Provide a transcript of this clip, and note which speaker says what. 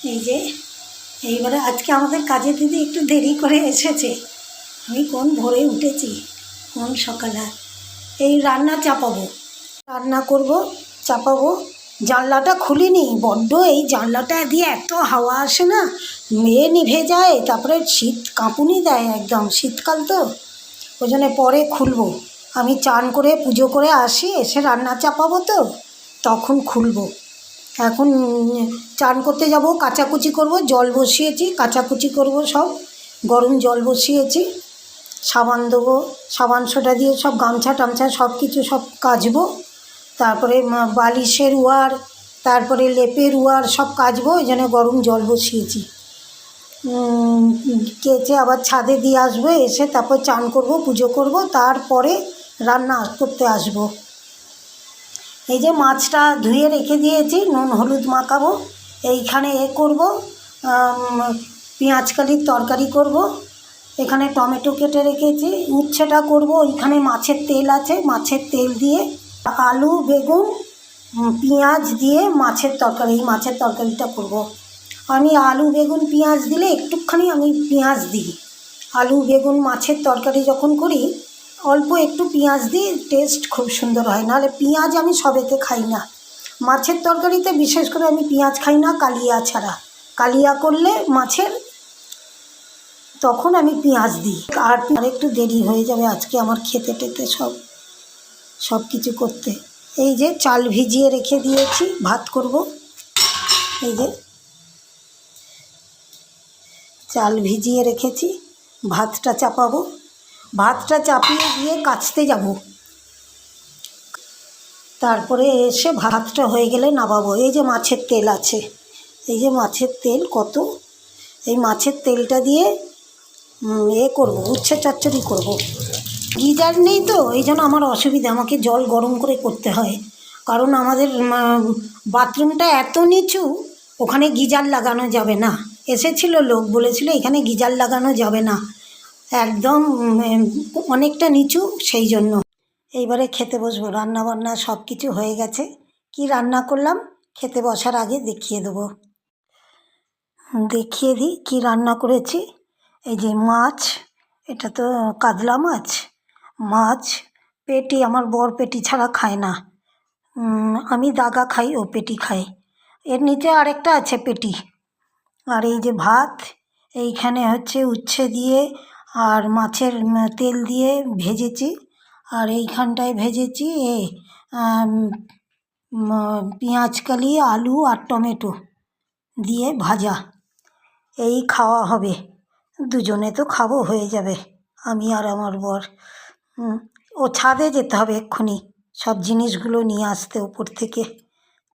Speaker 1: এই যে এইবারে আজকে আমাদের কাজের দিদি একটু দেরি করে এসেছে। আমি কোন ভোরে উঠেছি, কোন সকালে। এই রান্না চাপাবো, রান্না করব, চাপাবো। জানলাটা খুলিনি, বড্ড এই জানলাটা দিয়ে এত হাওয়া আসে না, মেয়ে নিভে যায়, তারপরে শীত কাঁপুনি দেয়, একদম শীতকাল তো, ওই জন্য পরে খুলবো। আমি চান করে পুজো করে আসি, এসে রান্না চাপাবো তো তখন খুলবো। এখন চান করতে যাব, কাচাকুচি করব, জল বসিয়েছি, কাচাকুচি করব, সব গরম জল বসিয়েছি, সাবান দেবো, সাবান সোডা দিয়ে সব গামছা টামছা সব কিছু সব কাচবো। তারপরে বালিশের ওয়ার, তারপরে লেপের ওয়ার সব কাচবো, ওই জন্য গরম জল বসিয়েছি। কেচে আবার ছাদে দিয়ে আসবো, এসে তারপর চান করব, পুজো করব, তারপরে রান্না করতে আসবো। এই যে মাছটা ধুয়ে রেখে দিয়েছি, নুন হলুদ মাখাবো। এইখানে করব, পেঁয়াজকালির তরকারি করব। এখানে টমেটো কেটে রেখেছি, উচ্ছেটা করব। ওইখানে মাছের তেল আছে, মাছের তেল দিয়ে আলু বেগুন পেঁয়াজ দিয়ে মাছের তরকারি, এই মাছের তরকারিটা করব। আমি আলু বেগুন পেঁয়াজ দিলে একটুখানি আমি পেঁয়াজ দিই। আলু বেগুন মাছের তরকারি যখন করি অল্প একটু পেঁয়াজ দিই, টেস্ট খুব সুন্দর হয়। নাহলে পেঁয়াজ আমি সবেতে খাই না, মাছের তরকারিতে বিশেষ করে আমি পেঁয়াজ খাই না, কালিয়া ছাড়া। কালিয়া করলে মাছের তখন আমি পেঁয়াজ দিই। আর একটু দেরি হয়ে যাবে আজকে আমার খেতে টেতে সব কিছু করতে। এই যে চাল ভিজিয়ে রেখে দিয়েছি, ভাত করব। এই যে চাল ভিজিয়ে রেখেছি, ভাতটা চাপাবো। ভাতটা চাপিয়ে দিয়ে কাচতে যাব, তারপরে এসে ভাতটা হয়ে গেলে নামাবো। এই যে মাছের তেল আছে, এই যে মাছের তেল কত, এই মাছের তেলটা দিয়ে করব, উচ্ছে চচ্চড়ি করব। গিজার নেই তো এই জন্য আমার অসুবিধা, আমাকে জল গরম করে করতে হয়। কারণ আমাদের বাথরুমটা এত নিচু, ওখানে গিজার লাগানো যাবে না। এসেছিল লোক, বলেছিল এখানে গিজার লাগানো যাবে না, একদম অনেকটা নিচু, সেই জন্য। এইবারে খেতে বসবো, রান্না বান্না সব কিছু হয়ে গেছে। কি রান্না করলাম খেতে বসার আগে দেখিয়ে দেবো, দেখিয়ে দিই কী রান্না করেছি। এই যে মাছ, এটা তো কাতলা মাছ, মাছ পেটি, আমার বর পেটি ছাড়া খায় না, আমি দাগা খাই, ও পেটি খায়। এর নিচে আরেকটা আছে পেটি। আর এই যে ভাত, এইখানে হচ্ছে উচ্ছে দিয়ে আর মাছের তেল দিয়ে ভেজেছি। আর এইখানটায় ভেজেছি পেঁয়াজকালি আলু আর টমেটো দিয়ে ভাজা। এই খাওয়া হবে, দুজনে তো খাবো, হয়ে যাবে, আমি আর আমার বর। ও ছাদে যেতে হবে এক্ষুনি, সব জিনিসগুলো নিয়ে আসতে উপর থেকে।